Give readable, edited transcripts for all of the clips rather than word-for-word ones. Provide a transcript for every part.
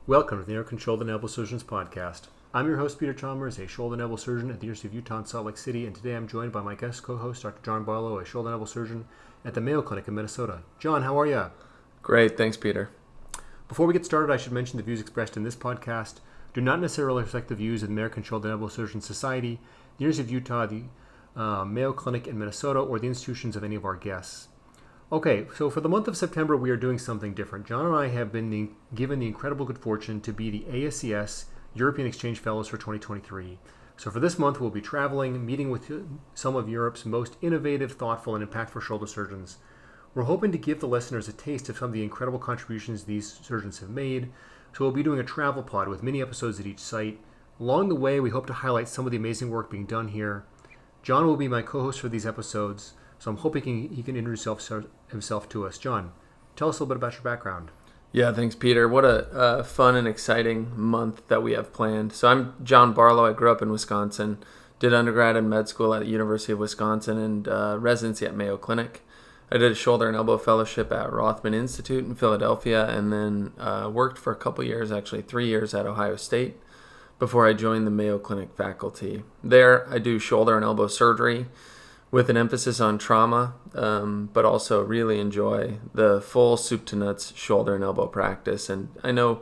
Welcome to the American Shoulder and Elbow Surgeons Podcast. I'm your host, Peter Chalmers, a shoulder and elbow surgeon at the University of Utah in Salt Lake City, and today I'm joined by my guest co-host, Dr. Jon Barlow, a shoulder and elbow surgeon at the Mayo Clinic in Minnesota. John, how are you? Great, thanks, Peter. Before we get started, I should mention the views expressed in this podcast do not necessarily reflect the views of the American Shoulder and Elbow Surgeons Society, the University of Utah, the Mayo Clinic in Minnesota, or the institutions of any of our guests. Okay, so for the month of September, we are doing something different. John and I have been given the incredible good fortune to be the ASES European Exchange Fellows for 2023. So for this month, we'll be traveling, meeting with some of Europe's most innovative, thoughtful, and impactful shoulder surgeons. We're hoping to give the listeners a taste of some of the incredible contributions these surgeons have made. So we'll be doing a travel pod with mini episodes at each site. Along the way, we hope to highlight some of the amazing work being done here. John will be my co-host for these episodes, so I'm hoping he can introduce himself to us. John, tell us a little bit about your background. Yeah, thanks, Peter. What a fun and exciting month that we have planned. So I'm Jon Barlow. I grew up in Wisconsin, did undergrad and med school at the University of Wisconsin, and residency at Mayo Clinic. I did a shoulder and elbow fellowship at Rothman Institute in Philadelphia, and then worked for a couple years, actually 3 years at Ohio State, before I joined the Mayo Clinic faculty. There, I do shoulder and elbow surgery with an emphasis on trauma, but also really enjoy the full soup to nuts shoulder and elbow practice. And I know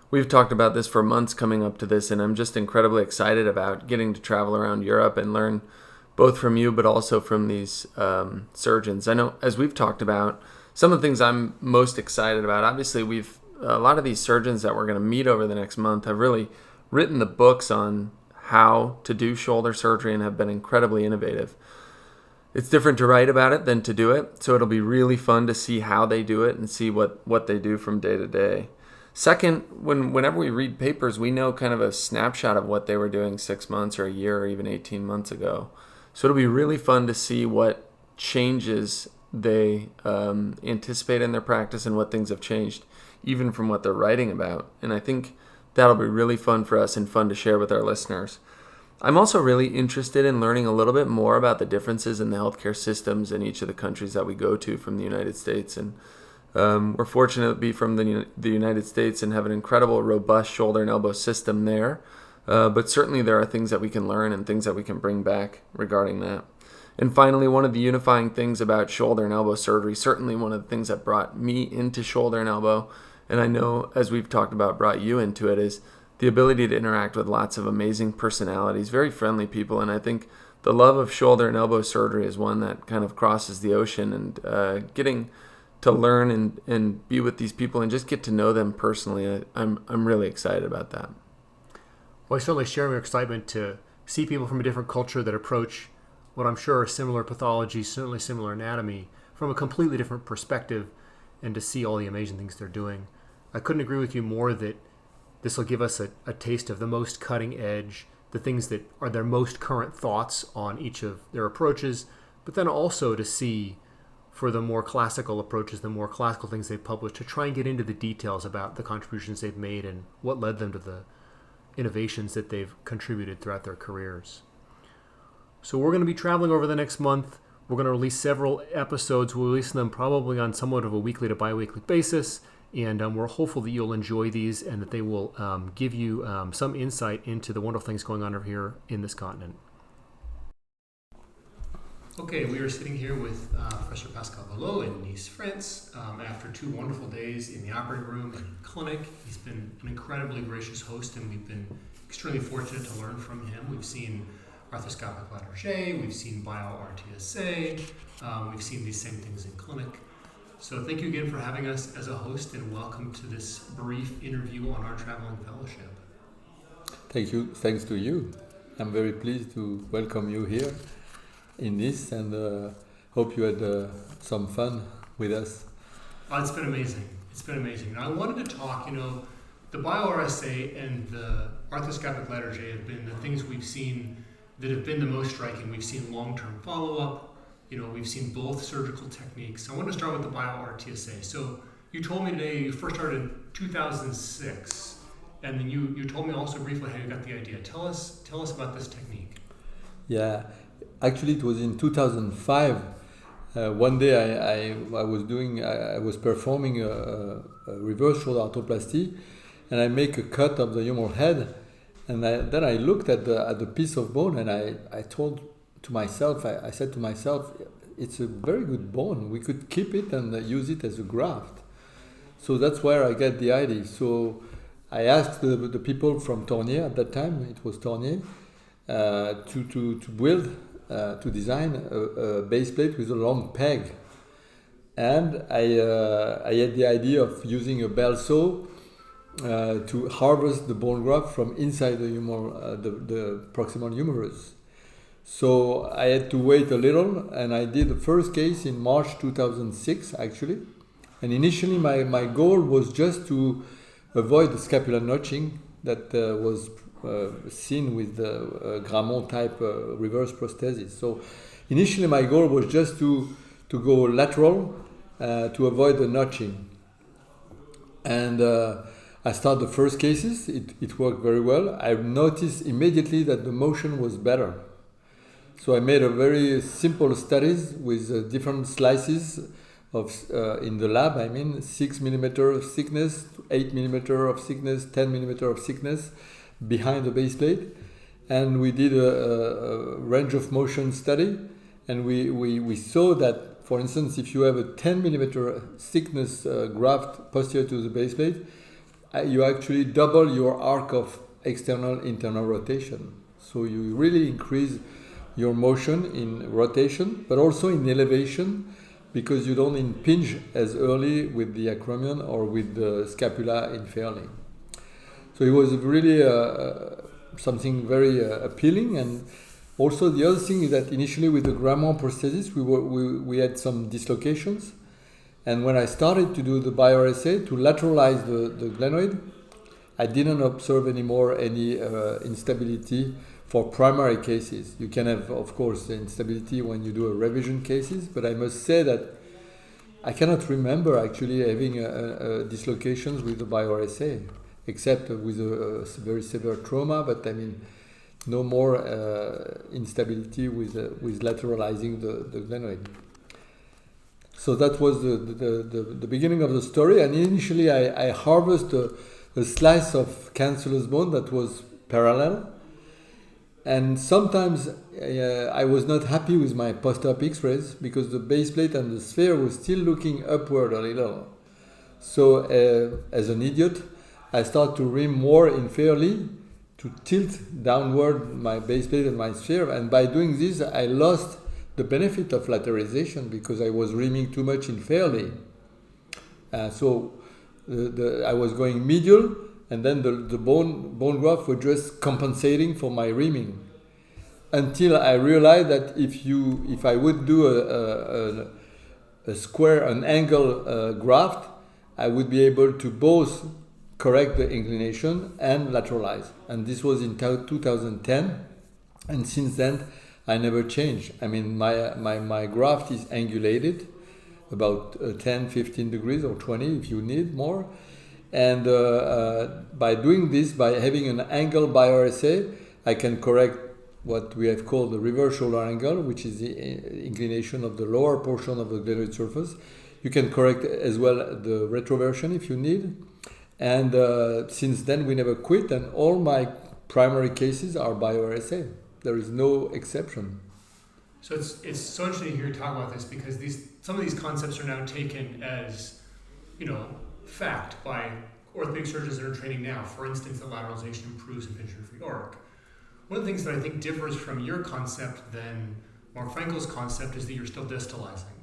we've talked about this for months coming up to this, and I'm just incredibly excited about getting to travel around Europe and learn both from you, but also from these surgeons. I know, as we've talked about, some of the things I'm most excited about, obviously a lot of these surgeons that we're going to meet over the next month have really written the books on how to do shoulder surgery and have been incredibly innovative. It's different to write about it than to do it, so it'll be really fun to see how they do it and see what they do from day to day. Second, whenever we read papers, we know kind of a snapshot of what they were doing 6 months or a year or even 18 months ago. So it'll be really fun to see what changes they anticipate in their practice and what things have changed, even from what they're writing about. And I think that'll be really fun for us and fun to share with our listeners. I'm also really interested in learning a little bit more about the differences in the healthcare systems in each of the countries that we go to from the United States. And we're fortunate to be from the United States and have an incredible, robust shoulder and elbow system there. But certainly there are things that we can learn and things that we can bring back regarding that. And finally, one of the unifying things about shoulder and elbow surgery, certainly one of the things that brought me into shoulder and elbow, and I know, as we've talked about, brought you into it, is the ability to interact with lots of amazing personalities, very friendly people. And I think the love of shoulder and elbow surgery is one that kind of crosses the ocean, and getting to learn and be with these people and just get to know them personally, I'm really excited about that. Well, I certainly share your excitement to see people from a different culture that approach what I'm sure are similar pathologies, certainly similar anatomy, from a completely different perspective, and to see all the amazing things they're doing. I couldn't agree with you more that this will give us a taste of the most cutting edge, the things that are their most current thoughts on each of their approaches, but then also to see for the more classical approaches, the more classical things they've published, to try and get into the details about the contributions they've made and what led them to the innovations that they've contributed throughout their careers. So we're going to be traveling over the next month. We're going to release several episodes. We'll release them probably on somewhat of a weekly to bi-weekly basis. And we're hopeful that you'll enjoy these and that they will give you some insight into the wonderful things going on over here in this continent. Okay, we are sitting here with Professor Pascal Boileau in Nice, France, after 2 wonderful days in the operating room and clinic. He's been an incredibly gracious host, and we've been extremely fortunate to learn from him. We've seen arthroscopic lateral J, we've seen bio-RTSA, we've seen these same things in clinic. So thank you again for having us as a host, and welcome to this brief interview on our traveling fellowship. Thank you. Thanks to you. I'm very pleased to welcome you here in this, and hope you had some fun with us. It's been amazing. It's been amazing. And I wanted to talk, the bio-RSA and the arthroscopic lateral J have been the things we've seen that have been the most striking. We've seen long-term follow-up. We've seen both surgical techniques. I want to start with the bio-RTSA. So you told me today you first started in 2006, and then you told me also briefly how you got the idea. Tell us about this technique. Yeah, actually it was in 2005. One day I was performing a reverse shoulder arthroplasty, and I make a cut of the humeral head, and then I looked at the piece of bone, and I told to myself, I said to myself, it's a very good bone. We could keep it and use it as a graft. So that's where I get the idea. So I asked the people from Tornier at that time, it was Tornier, to build, to design a base plate with a long peg. And I had the idea of using a bell saw to harvest the bone graft from inside the humeral, the proximal humerus. So I had to wait a little, and I did the first case in March 2006 actually. And initially my goal was just to avoid the scapular notching that was seen with the Grammont type reverse prosthesis. So initially my goal was just to go lateral to avoid the notching. And I started the first cases, it worked very well. I noticed immediately that the motion was better. So I made a very simple studies with different slices of in the lab. 6 millimeter of thickness, 8 millimeter of thickness, 10 millimeter of thickness behind the base plate, and we did a range of motion study, and we saw that, for instance, if you have a 10 millimeter thickness graft posterior to the base plate, you actually double your arc of external internal rotation. So you really increase your motion in rotation, but also in elevation, because you don't impinge as early with the acromion or with the scapula inferiorly. So it was really something very appealing. And also the other thing is that initially with the Grammont prosthesis, we had some dislocations. And when I started to do the bioRSA to lateralize the glenoid, I didn't observe anymore any instability for primary cases. You can have, of course, instability when you do a revision cases, but I must say that I cannot remember actually having dislocations with the bioRSA, except with a very severe trauma, but no more instability with lateralizing the glenoid. So that was the beginning of the story, and initially I harvested a slice of cancellous bone that was parallel. And sometimes I was not happy with my post-op X-rays because the base plate and the sphere was still looking upward a little. So as an idiot, I started to rim more inferiorly to tilt downward my base plate and my sphere. And by doing this, I lost the benefit of lateralization because I was rimming too much inferiorly. So I was going medial, and then the bone graft was just compensating for my rimming. Until I realized that if I would do an angle graft, I would be able to both correct the inclination and lateralize. And this was in 2010, and since then I never changed. My graft is angulated about 10, 15 degrees or 20 if you need more. And by doing this, by having an angle bioRSA, I can correct what we have called the reverse shoulder angle, which is the inclination of the lower portion of the glenoid surface. You can correct as well the retroversion if you need. And since then, we never quit, and all my primary cases are bioRSA. There is no exception. So it's so interesting to hear you talk about this, because some of these concepts are now taken as, fact by orthopedic surgeons that are training now. For instance, that lateralization improves impingement-free arc. One of the things that I think differs from your concept than Mark Frankel's concept is that you're still distalizing.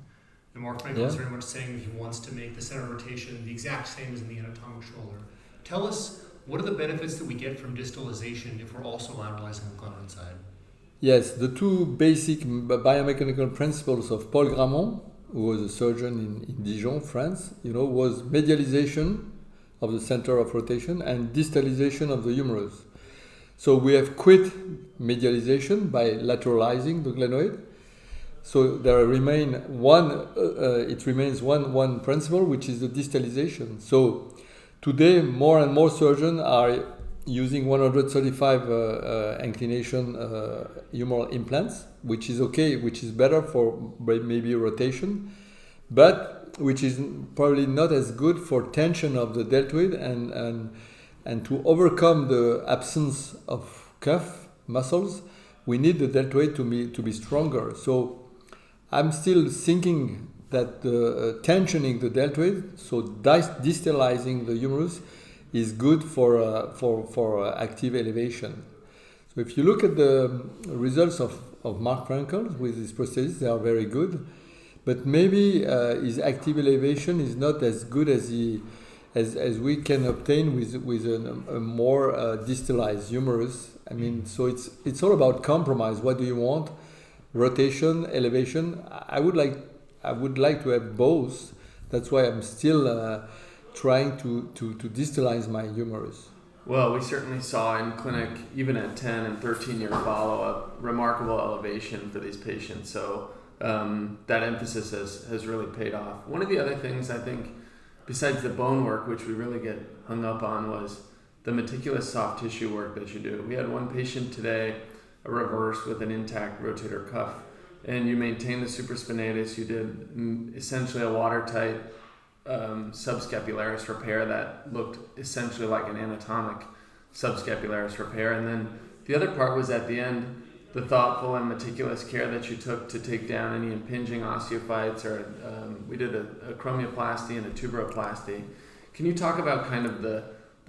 And Mark Frankel is very much saying that he wants to make the center of rotation the exact same as in the anatomic shoulder. Tell us, what are the benefits that we get from distalization if we're also lateralizing the glenoid side? Yes, the two basic biomechanical principles of Paul Grammont, who was a surgeon in Dijon, France, was medialization of the center of rotation and distalization of the humerus. So we have quit medialization by lateralizing the glenoid. So there remains one principle, which is the distalization. So today, more and more surgeons are using 135 inclination humeral implants, which is okay, which is better for maybe rotation, but which is probably not as good for tension of the deltoid and And to overcome the absence of cuff muscles, we need the deltoid to be stronger. So I'm still thinking that tensioning the deltoid, so distalizing the humerus, is good for active elevation. So if you look at the results of Mark Frankel with his prosthesis, they are very good. But maybe his active elevation is not as good as we can obtain with a more distalized humerus. I mean, so it's all about compromise. What do you want? Rotation, elevation. I would like to have both. That's why I'm still trying to distalize my humerus. Well, we certainly saw in clinic, even at 10 and 13-year follow-up, remarkable elevation for these patients. So that emphasis has really paid off. One of the other things I think, besides the bone work, which we really get hung up on, was the meticulous soft tissue work that you do. We had one patient today, a reverse with an intact rotator cuff, and you maintained the supraspinatus. You did essentially a watertight subscapularis repair that looked essentially like an anatomic subscapularis repair. And then the other part was at the end, the thoughtful and meticulous care that you took to take down any impinging osteophytes, or we did a chromioplasty and a tuberoplasty. Can you talk about kind of the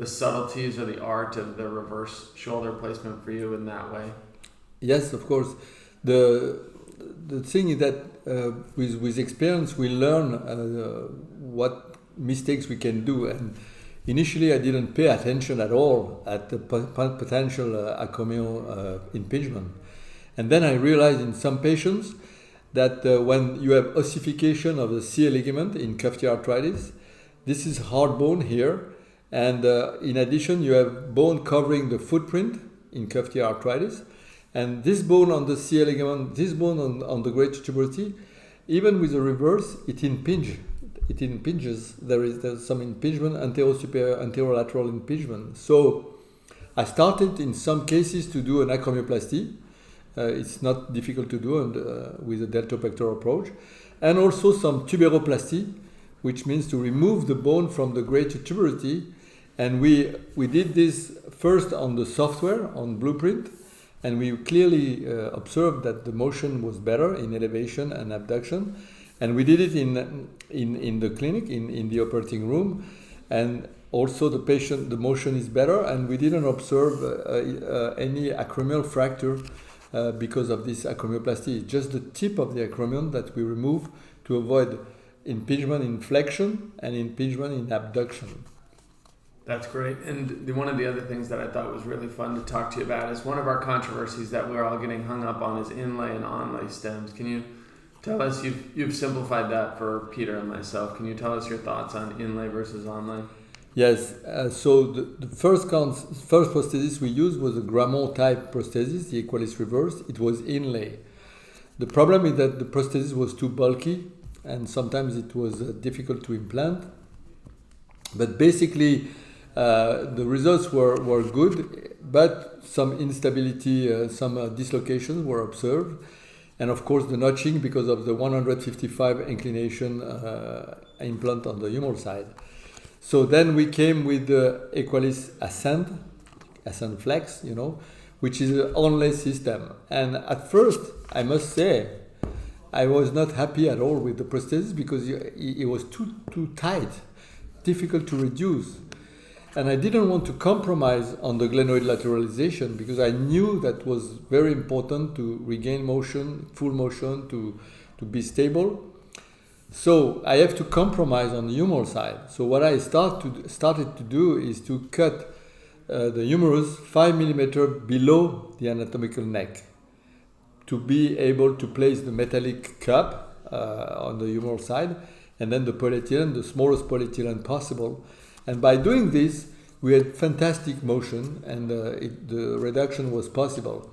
subtleties or the art of the reverse shoulder placement for you in that way? Yes, of course. The thing is that with experience we learn what mistakes we can do, and initially I didn't pay attention at all at the potential acromial impingement, and then I realized in some patients that when you have ossification of the CA ligament in cuff T arthritis, this is hard bone here, and in addition you have bone covering the footprint in cuff T arthritis. And this bone on the CA ligament, this bone on the great tuberosity, even with the reverse, it impinges. There's some impingement, anterosuperior, anterolateral impingement. So I started in some cases to do an acromioplasty. It's not difficult to do with a deltopectoral approach. And also some tuberoplasty, which means to remove the bone from the great tuberosity. And we did this first on the software, on Blueprint. And we clearly observed that the motion was better in elevation and abduction. And we did it in the clinic, in the operating room. And also the motion is better. And we didn't observe any acromial fracture because of this acromioplasty. Just the tip of the acromion that we remove to avoid impingement in flexion and impingement in abduction. That's great. And one of the other things that I thought was really fun to talk to you about is one of our controversies that we're all getting hung up on is inlay and onlay stems. Can you tell us, you've simplified that for Peter and myself. Can you tell us your thoughts on inlay versus onlay? Yes. So the first prosthesis we used was a Grammont type prosthesis, the Equalis reverse. It was inlay. The problem is that the prosthesis was too bulky and sometimes it was difficult to implant. But basically, the results were good, but some instability, some dislocations were observed. And of course, the notching because of the 155 inclination implant on the humeral side. So then we came with the Equalis Ascend Flex, which is an onlay system. And at first, I must say, I was not happy at all with the prosthesis because it was too tight, difficult to reduce. And I didn't want to compromise on the glenoid lateralization because I knew that was very important to regain motion, full motion, to be stable. So I have to compromise on the humeral side. So what I started to do is to cut the humerus 5 mm below the anatomical neck to be able to place the metallic cup on the humeral side, and then the polyethylene, the smallest polyethylene possible. And by doing this, we had fantastic motion, and the reduction was possible.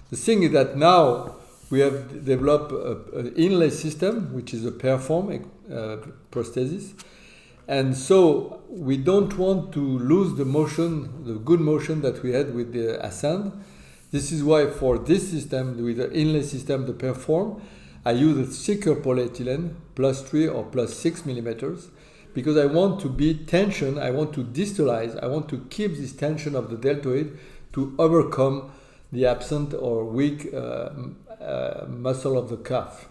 The thing is that now we have developed an inlay system, which is a Perform prosthesis. And so we don't want to lose the motion, the good motion that we had with the Ascend. This is why for this system, with the inlay system, the Perform, I use a thicker polyethylene, +3 or +6 millimeters, because I want to be tension, I want to distalize, I want to keep this tension of the deltoid to overcome the absent or weak muscles of the cuff.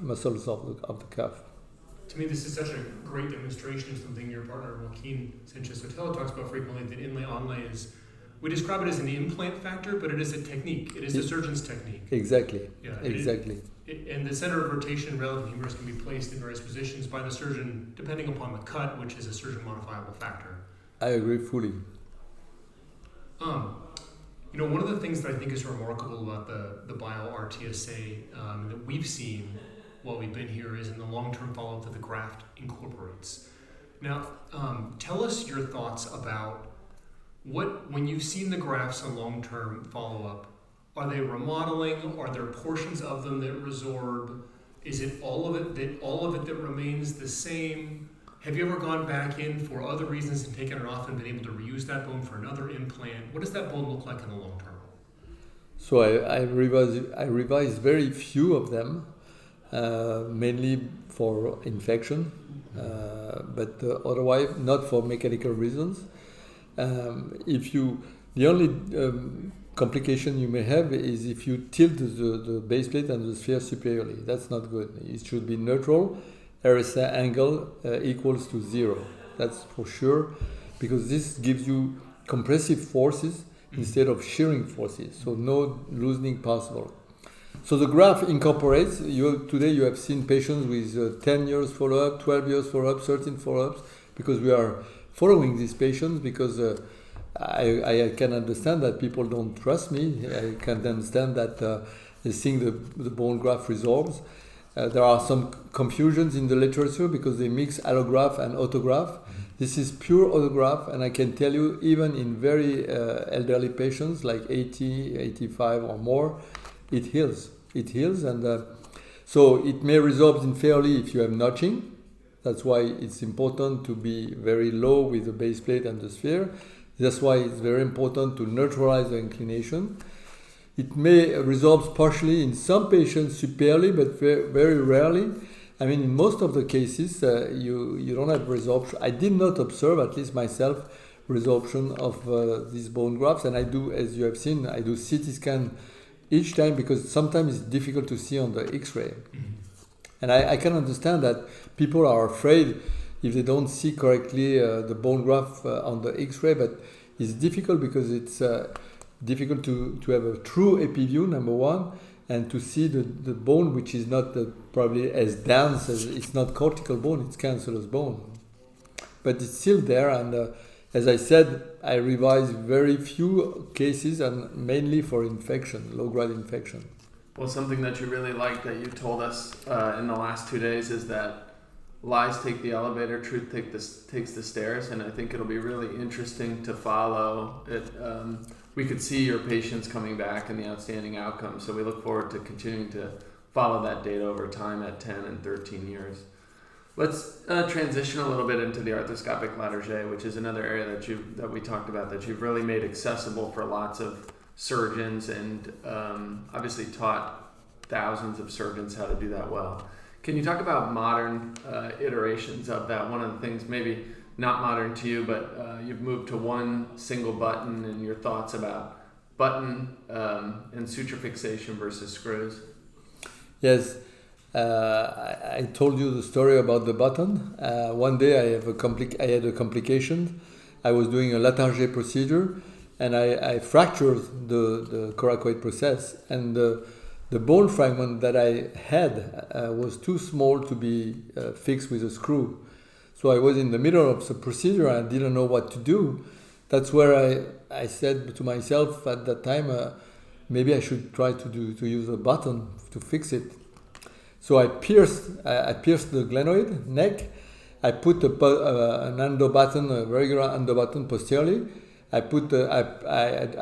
To me, this is such a great demonstration of something your partner Joaquin Sanchez-Sotelo talks about frequently, that inlay-onlay is, we describe it as an implant factor, but it is a technique. It is a surgeon's technique. Exactly. Yeah, exactly. And the center of rotation relative humerus can be placed in various positions by the surgeon depending upon the cut, which is a surgeon modifiable factor. I agree fully. One of the things that I think is remarkable about the bio-RTSA that we've seen while we've been here is in the long-term follow-up that the graft incorporates. Now, tell us your thoughts about when you've seen the grafts on long-term follow-up, are they remodeling? Are there portions of them that resorb? Is it all of it that remains the same? Have you ever gone back in for other reasons and taken it off and been able to reuse that bone for another implant? What does that bone look like in the long term? So I revised very few of them, mainly for infection, but otherwise not for mechanical reasons. The only complication you may have is if you tilt the base plate and the sphere superiorly. That's not good. It should be neutral. RSA angle equals to 0. That's for sure, because this gives you compressive forces instead of shearing forces, so no loosening possible. So the graph incorporates, today you have seen patients with 10 years follow-up, 12 years follow-up, 13 follow-ups, because we are following these patients, because I can understand that people don't trust me. I can understand that they think the bone graft resorbs. There are some confusions in the literature because they mix allograft and autograft. This is pure autograft, and I can tell you, even in very elderly patients, like 80, 85 or more, it heals. It heals, and so it may resorb inferiorly if you have notching. That's why it's important to be very low with the base plate and the sphere. That's why it's very important to neutralize the inclination. It may resorb partially in some patients superiorly, but very rarely. I mean, in most of the cases, you don't have resorption. I did not observe, at least myself, resorption of these bone grafts. And I do, as you have seen, I do CT scan each time because sometimes it's difficult to see on the X-ray. Mm-hmm. And I can understand that people are afraid if they don't see correctly the bone graft on the X-ray, but it's difficult because it's difficult to have a true epiview, number one, and to see the bone, which is not probably as dense as, it's not cortical bone, it's cancellous bone. But it's still there, and as I said, I revised very few cases, and mainly for infection, low-grade infection. Well, something that you really like that you told us in the last 2 days is that lies take the elevator, truth takes the stairs, and I think it'll be really interesting to follow it. We could see your patients coming back and the outstanding outcomes, so we look forward to continuing to follow that data over time at 10 and 13 years. Let's transition a little bit into the arthroscopic latarjet, which is another area that we talked about that you've really made accessible for lots of surgeons and obviously taught thousands of surgeons how to do that well. Can you talk about modern iterations of that? One of the things, maybe not modern to you, but you've moved to one single button, and your thoughts about button and suture fixation versus screws. Yes, I told you the story about the button. One day I had a complication. I was doing a latarjet procedure, and I fractured the coracoid process, and the bone fragment that I had was too small to be fixed with a screw. So I was in the middle of the procedure and I didn't know what to do. That's where I said to myself at that time, maybe I should try to use a button to fix it. So I pierced the glenoid neck. I put an endo button, a regular endo button posteriorly. I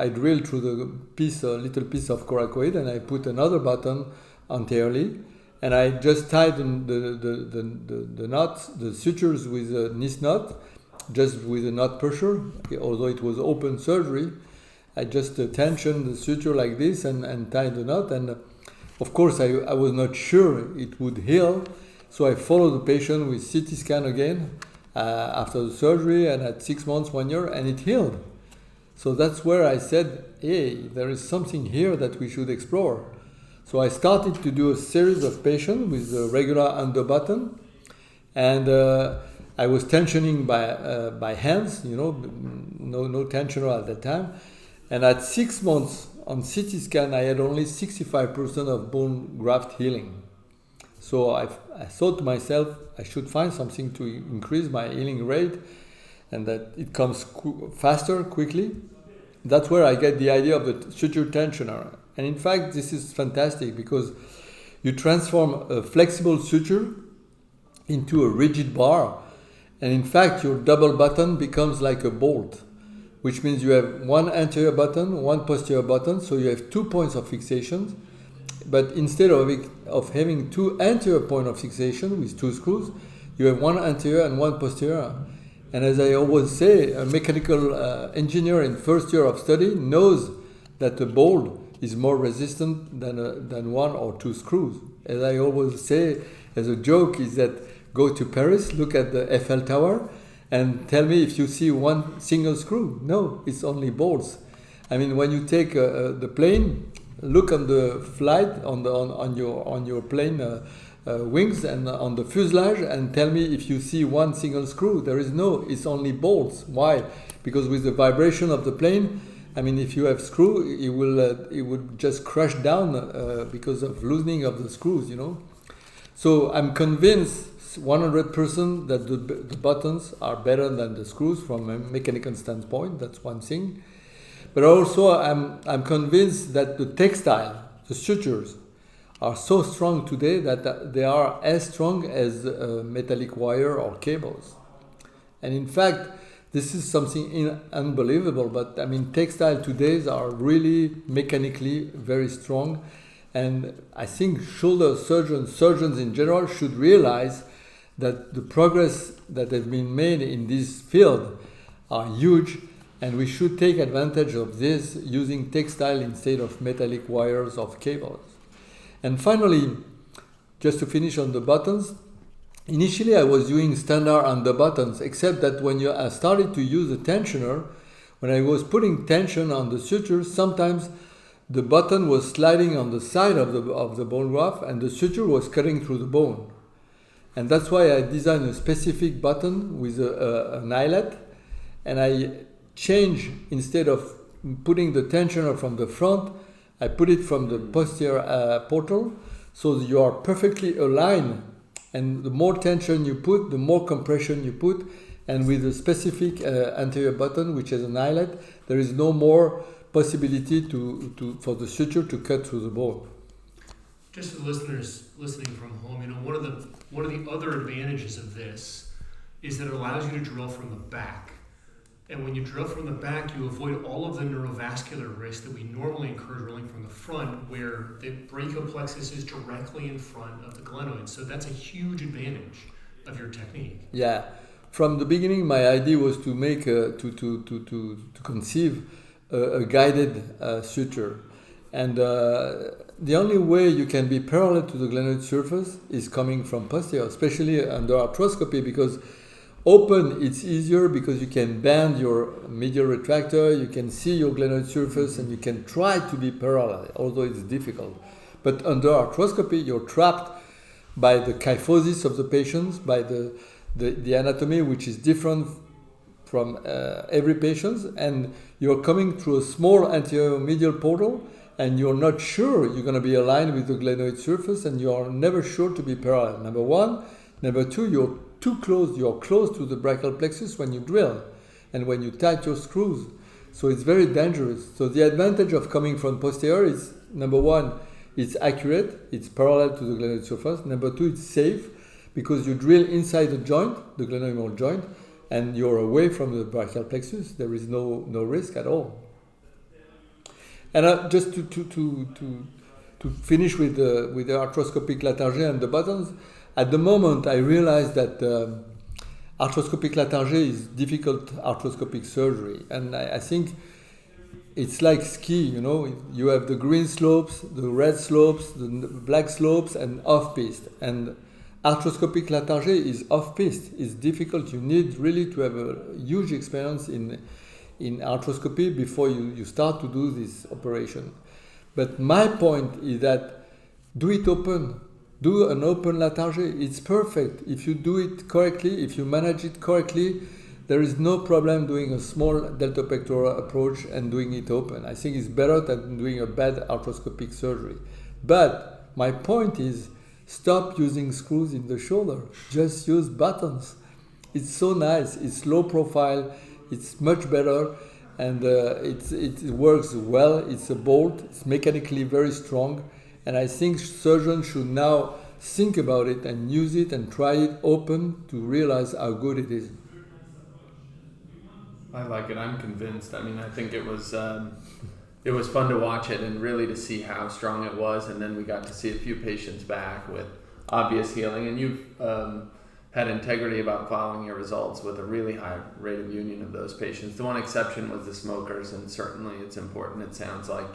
drilled through a little piece of coracoid, and I put another button anteriorly, and I just tied the knots, the sutures with a Nis knot, just with a knot pressure. Although it was open surgery, I just tensioned the suture like this and tied the knot. And of course, I was not sure it would heal, so I followed the patient with CT scan again, after the surgery, and at 6 months, 1 year, and it healed. So that's where I said, hey, there is something here that we should explore. So I started to do a series of patients with a regular under button, and I was tensioning by hands, no tensioner at that time. And at 6 months on CT scan, I had only 65% of bone graft healing. So I thought to myself, I should find something to increase my healing rate and that it comes faster, quickly. That's where I get the idea of the suture tensioner. And in fact, this is fantastic because you transform a flexible suture into a rigid bar. And in fact, your double button becomes like a bolt, which means you have one anterior button, one posterior button, so you have 2 points of fixation. But instead of having 2 anterior points of fixation with 2 screws, you have one anterior and one posterior. And as I always say, a mechanical engineer in first year of study knows that a bolt is more resistant than 1 or 2 screws. As I always say, as a joke, is that go to Paris, look at the Eiffel Tower, and tell me if you see one single screw. No, it's only bolts. I mean, when you take the plane, look on the flight on your plane wings and on the fuselage, and tell me if you see one single screw. There is no. It's only bolts. Why? Because with the vibration of the plane, I mean, if you have screw, it will just crash down because of loosening of the screws. So I'm convinced 100% that the buttons are better than the screws from a mechanical standpoint. That's one thing. But also I'm convinced that the textile, the sutures, are so strong today that they are as strong as metallic wire or cables. And in fact, this is something unbelievable. But I mean, textile today are really mechanically very strong. And I think shoulder surgeons in general should realize that the progress that has been made in this field are huge, and we should take advantage of this using textile instead of metallic wires or cables. And finally, just to finish on the buttons, initially I was doing standard under buttons, except that when I started to use a tensioner, when I was putting tension on the sutures, sometimes the button was sliding on the side of the bone graft and the suture was cutting through the bone. And that's why I designed a specific button with an eyelet, and I change, instead of putting the tensioner from the front, I put it from the posterior portal, so you are perfectly aligned, and the more tension you put, the more compression you put, and with a specific anterior button, which has an eyelet, there is no more possibility for the suture to cut through the bone. Just for the listeners listening from home, one of the other advantages of this is that it allows you to drill from the back. And when you drill from the back, you avoid all of the neurovascular risk that we normally incur drilling from the front, where the brachial plexus is directly in front of the glenoid. So that's a huge advantage of your technique. Yeah. From the beginning, my idea was to make to conceive a guided suture. And the only way you can be parallel to the glenoid surface is coming from posterior, especially under arthroscopy, because open it's easier because you can bend your medial retractor, you can see your glenoid surface, and you can try to be parallel, although it's difficult. But under arthroscopy, you're trapped by the kyphosis of the patients, by the anatomy, which is different from every patient, and you're coming through a small anterior medial portal, and you're not sure you're going to be aligned with the glenoid surface, and you're never sure to be parallel. Number one. Number two, you're too close. You're close to the brachial plexus when you drill and when you tight your screws. So it's very dangerous. So the advantage of coming from posterior is, number one, it's accurate. It's parallel to the glenoid surface. Number two, it's safe because you drill inside the joint, the glenohumeral joint, and you're away from the brachial plexus. There is no risk at all. And just to finish with the arthroscopic Latarjet and the buttons, at the moment I realized that arthroscopic Latarjet is difficult arthroscopic surgery, and I think it's like ski. You have the green slopes, the red slopes, the black slopes, and off-piste. And arthroscopic Latarjet is off-piste. It's difficult. You need really to have a huge experience in arthroscopy before you start to do this operation. But my point is that do it open. Do an open Latarjet. It's perfect. If you do it correctly, if you manage it correctly, there is no problem doing a small deltopectoral approach and doing it open. I think it's better than doing a bad arthroscopic surgery. But my point is, stop using screws in the shoulder. Just use buttons. It's so nice. It's low profile. It's much better, and it works well. It's a bolt. It's mechanically very strong, and I think surgeons should now think about it and use it and try it open to realize how good it is. I like it. I'm convinced. I mean, I think it was fun to watch it and really to see how strong it was, and then we got to see a few patients back with obvious healing, and you've had integrity about following your results with a really high rate of union of those patients. The one exception was the smokers, and certainly it's important, it sounds like,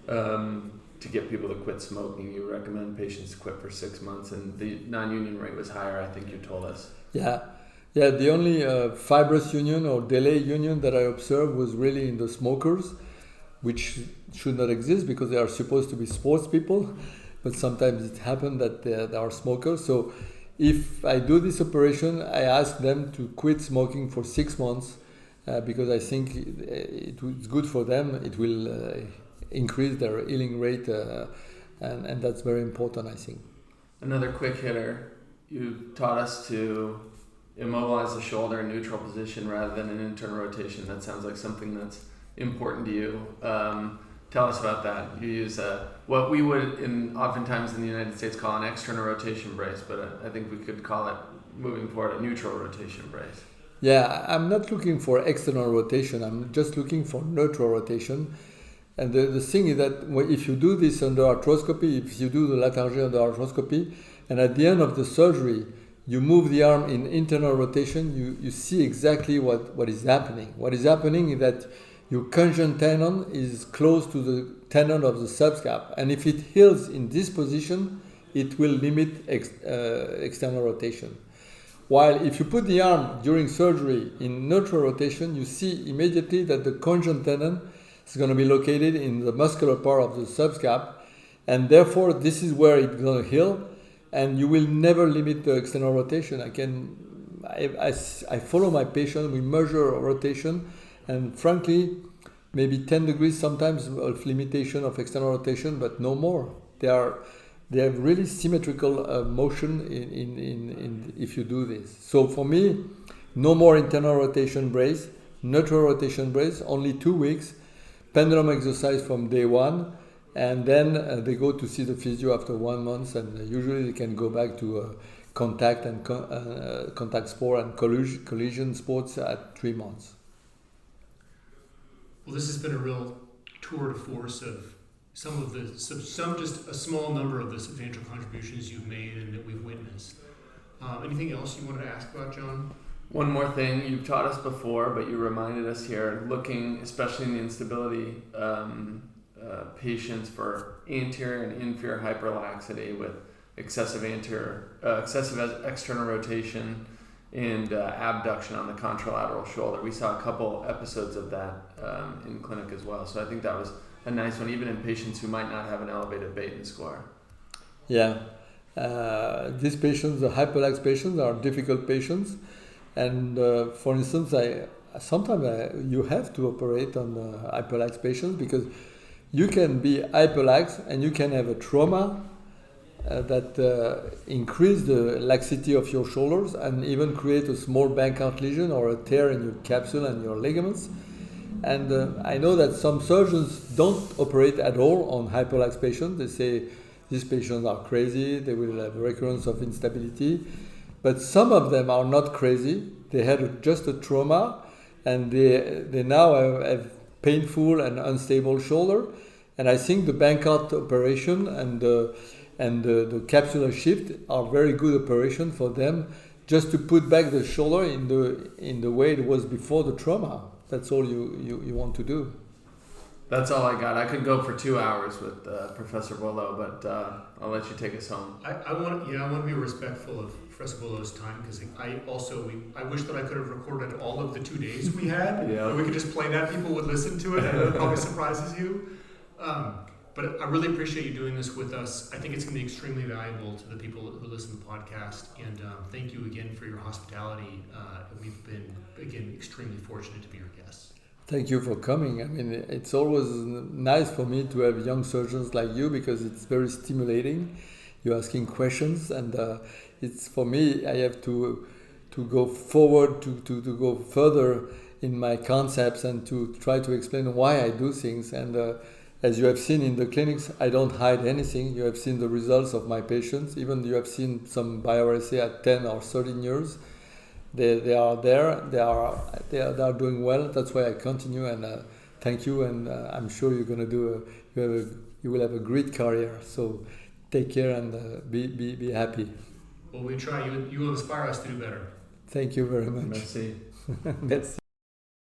to get people to quit smoking. You recommend patients to quit for 6 months, and the non-union rate was higher, I think you told us. Yeah, the only fibrous union or delay union that I observed was really in the smokers, which should not exist because they are supposed to be sports people, but sometimes it happens that they are smokers. So if I do this operation, I ask them to quit smoking for 6 months because I think it's good for them. It will increase their healing rate, and that's very important, I think. Another quick hitter. You taught us to immobilize the shoulder in neutral position rather than an internal rotation. That sounds like something that's important to you. Tell us about that. You use what we would oftentimes in the United States call an external rotation brace, but I think we could call it, moving forward, a neutral rotation brace. Yeah, I'm not looking for external rotation. I'm just looking for neutral rotation. And the thing is that if you do this under arthroscopy, if you do the Latarjet under arthroscopy, and at the end of the surgery, you move the arm in internal rotation, you see exactly what is happening. What is happening is that your conjunct tendon is close to the tendon of the subscap. And if it heals in this position, it will limit external rotation. While if you put the arm during surgery in neutral rotation, you see immediately that the conjunct tendon is going to be located in the muscular part of the subscap. And therefore, this is where it's going to heal. And you will never limit the external rotation. I follow my patient, we measure rotation, and frankly, maybe 10 degrees sometimes of limitation of external rotation, but no more. They have really symmetrical motion in if you do this. So for me, no more internal rotation brace, neutral rotation brace, only 2 weeks, pendulum exercise from day one, and then they go to see the physio after 1 month, and usually they can go back to contact and contact sport and collision sports at 3 months. Well, this has been a real tour de force of some just a small number of the substantial contributions you've made and that we've witnessed. Anything else you wanted to ask about, John? One more thing, you've taught us before, but you reminded us here, looking especially in the instability patients for anterior and inferior hyperlaxity with excessive external rotation and abduction on the contralateral shoulder. We saw a couple episodes of that in clinic as well. So I think that was a nice one, even in patients who might not have an elevated Baton score. Yeah. These patients, the hyperlax patients, are difficult patients. And for instance, sometimes you have to operate on hyperlax patients because you can be hyperlax and you can have a trauma that increase the laxity of your shoulders and even create a small Bankart lesion or a tear in your capsule and your ligaments. And I know that some surgeons don't operate at all on hyperlax patients. They say these patients are crazy, they will have recurrence of instability. But some of them are not crazy. They had just a trauma and they now have painful and unstable shoulder. And I think the Bankart operation and the capsular shift are very good operation for them, just to put back the shoulder in the way it was before the trauma. That's all you want to do. That's all I got. I could go for 2 hours with Professor Boileau, but I'll let you take us home. I want to be respectful of Professor Boileau's time, because I wish that I could have recorded all of the 2 days we had. Yeah. And we could just play that. People would listen to it, and it probably surprises you. But I really appreciate you doing this with us. I think it's going to be extremely valuable to the people who listen to the podcast. And thank you again for your hospitality. We've been, again, extremely fortunate to be your guests. Thank you for coming. I mean, it's always nice for me to have young surgeons like you, because it's very stimulating. You're asking questions, and it's, for me, I have to go forward, to go further in my concepts, and to try to explain why I do things. And as you have seen in the clinics, I don't hide anything. You have seen the results of my patients. Even you have seen some bioRSA at 10 or 13 years. They are there. They are doing well. That's why I continue. And thank you. And I'm sure you're going to you will have a great career. So take care and be happy. Well, we try. You will inspire us to do better. Thank you very much. Merci. Merci.